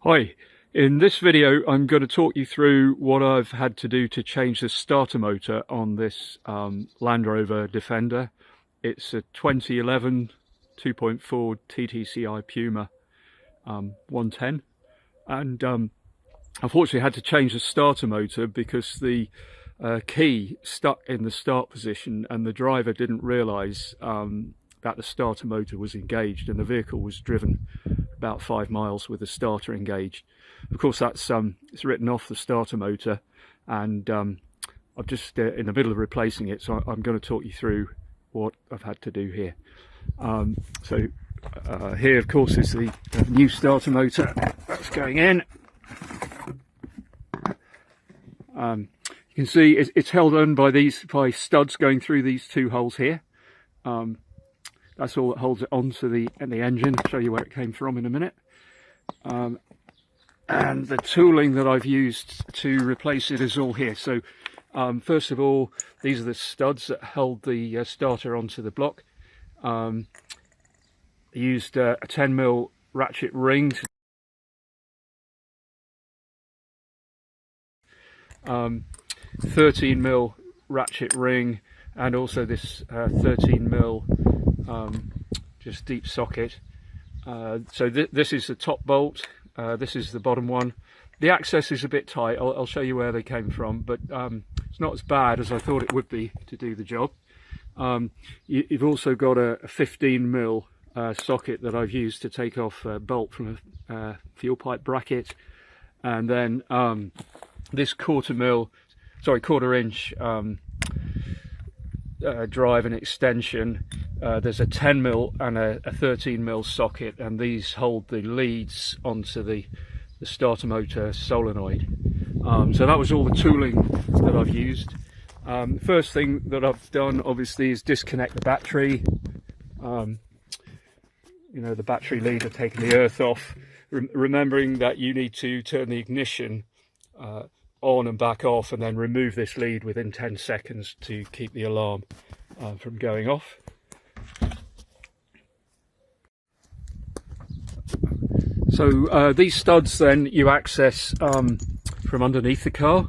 Hi, in this video I'm going to talk you through what I've had to do to change the starter motor on this Land Rover Defender. It's a 2011 2.4 TDCi Puma 110, and unfortunately I had to change the starter motor because the key stuck in the start position and the driver didn't realise that the starter motor was engaged, and the vehicle was driven about 5 miles with the starter engaged. Of course, that's it's written off the starter motor, and I'm just in the middle of replacing it, so I'm going to talk you through what I've had to do here. Here, of course, is the new starter motor that's going in. You can see it's held on by studs going through these two holes here. That's all that holds it onto the engine. I'll show you where it came from in a minute. And the tooling that I've used to replace it is all here. So first of all, these are the studs that hold the starter onto the block. I used a 10mm ratchet ring. 13mm ratchet ring, and also this 13mm just deep socket. So this is the top bolt, this is the bottom one. The access is a bit tight. I'll show you where they came from, but it's not as bad as I thought it would be to do the job. You've also got a 15mm socket that I've used to take off a bolt from a fuel pipe bracket, and then this quarter inch drive and extension. There's a 10mm and a 13mm socket, and these hold the leads onto the starter motor solenoid. So that was all the tooling that I've used. First thing that I've done obviously is disconnect the battery. You know, the battery lead, I've taken the earth off, remembering that you need to turn the ignition on and back off, and then remove this lead within 10 seconds to keep the alarm from going off. So these studs then you access from underneath the car,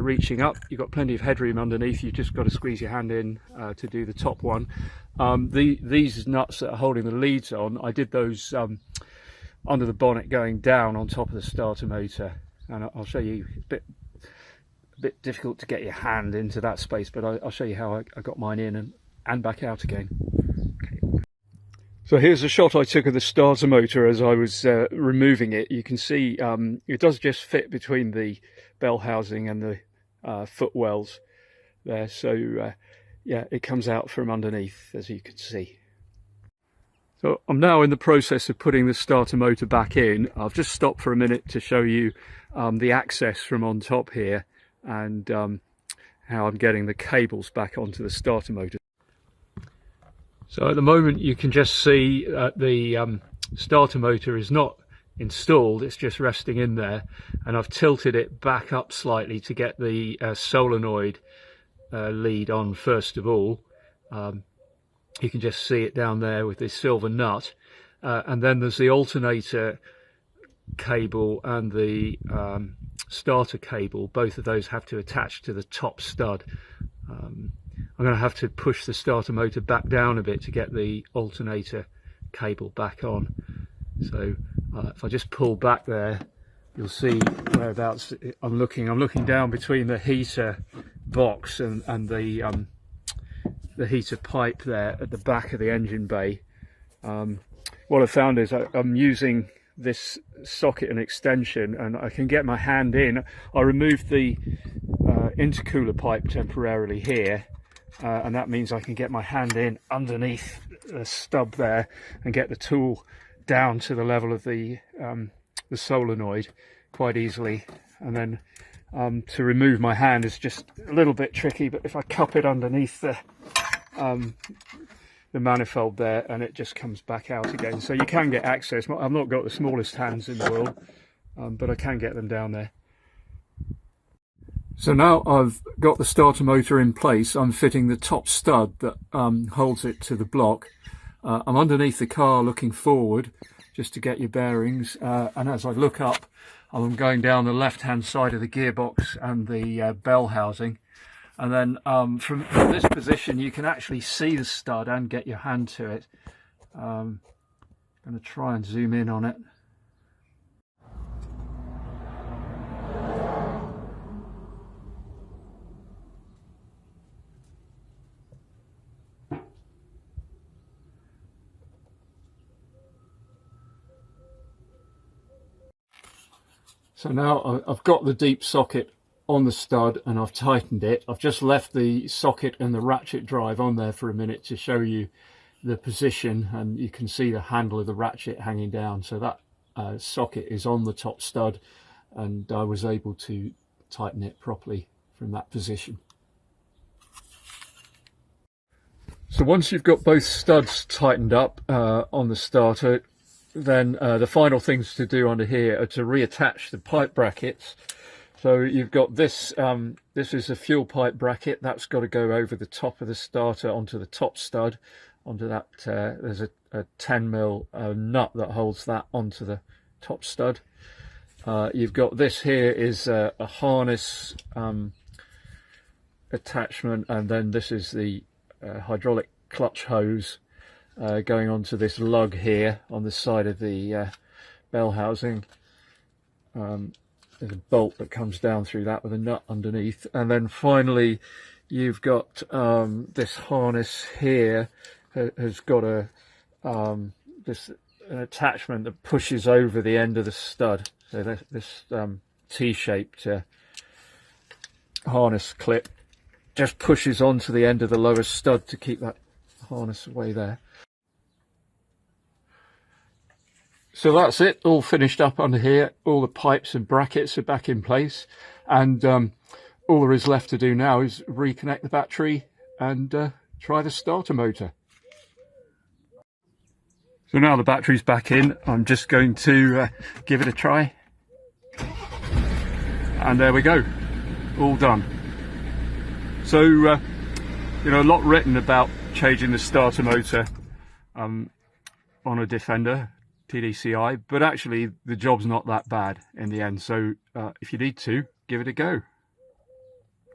reaching up. You've got plenty of headroom underneath. You've just got to squeeze your hand in to do the top one. These nuts that are holding the leads on, I did those under the bonnet going down on top of the starter motor, and I'll show you. It's a bit difficult to get your hand into that space, but I'll show you how I got mine in and back out again. Okay. So here's a shot I took of the starter motor as I was removing it. You can see it does just fit between the bell housing and the footwells there. So yeah, it comes out from underneath, as you can see. So I'm now in the process of putting the starter motor back in. I've just stopped for a minute to show you the access from on top here, and how I'm getting the cables back onto the starter motor. So at the moment you can just see that the starter motor is not installed, it's just resting in there, and I've tilted it back up slightly to get the solenoid lead on first of all. You can just see it down there with this silver nut, and then there's the alternator cable and the starter cable. Both of those have to attach to the top stud. I'm going to have to push the starter motor back down a bit to get the alternator cable back on. So if I just pull back there, you'll see whereabouts I'm looking. I'm looking down between the heater box and the heater pipe there at the back of the engine bay. What I found is I'm using this socket and extension, and I can get my hand in. I removed the intercooler pipe temporarily here, and that means I can get my hand in underneath the stub there and get the tool down to the level of the solenoid quite easily. And then to remove my hand is just a little bit tricky, but if I cup it underneath the manifold there, and it just comes back out again. So you can get access. I've not got the smallest hands in the world, but I can get them down there. So now I've got the starter motor in place, I'm fitting the top stud that holds it to the block. I'm underneath the car looking forward, just to get your bearings. And as I look up, I'm going down the left hand side of the gearbox and the bell housing, and then from this position you can actually see the stud and get your hand to it. I'm going to try and zoom in on it. So now I've got the deep socket on the stud and I've tightened it. I've just left the socket and the ratchet drive on there for a minute to show you the position, and you can see the handle of the ratchet hanging down. So that socket is on the top stud, and I was able to tighten it properly from that position. So once you've got both studs tightened up on the starter, then the final things to do under here are to reattach the pipe brackets. So you've got this, this is a fuel pipe bracket that's got to go over the top of the starter onto the top stud. Onto that, there's a 10mm nut that holds that onto the top stud. You've got this here is a harness attachment, and then this is the hydraulic clutch hose going onto this lug here on the side of the bell housing. There's a bolt that comes down through that with a nut underneath, and then finally you've got this harness here has got a an attachment that pushes over the end of the stud. So this T-shaped harness clip just pushes onto the end of the lower stud to keep that harness away there. So that's it, all finished up under here. All the pipes and brackets are back in place, and all there is left to do now is reconnect the battery and try the starter motor. So now the battery's back in, I'm just going to give it a try. And there we go, all done. So, you know, a lot written about changing the starter motor on a Defender TDCi, but actually the job's not that bad in the end. So if you need to, give it a go.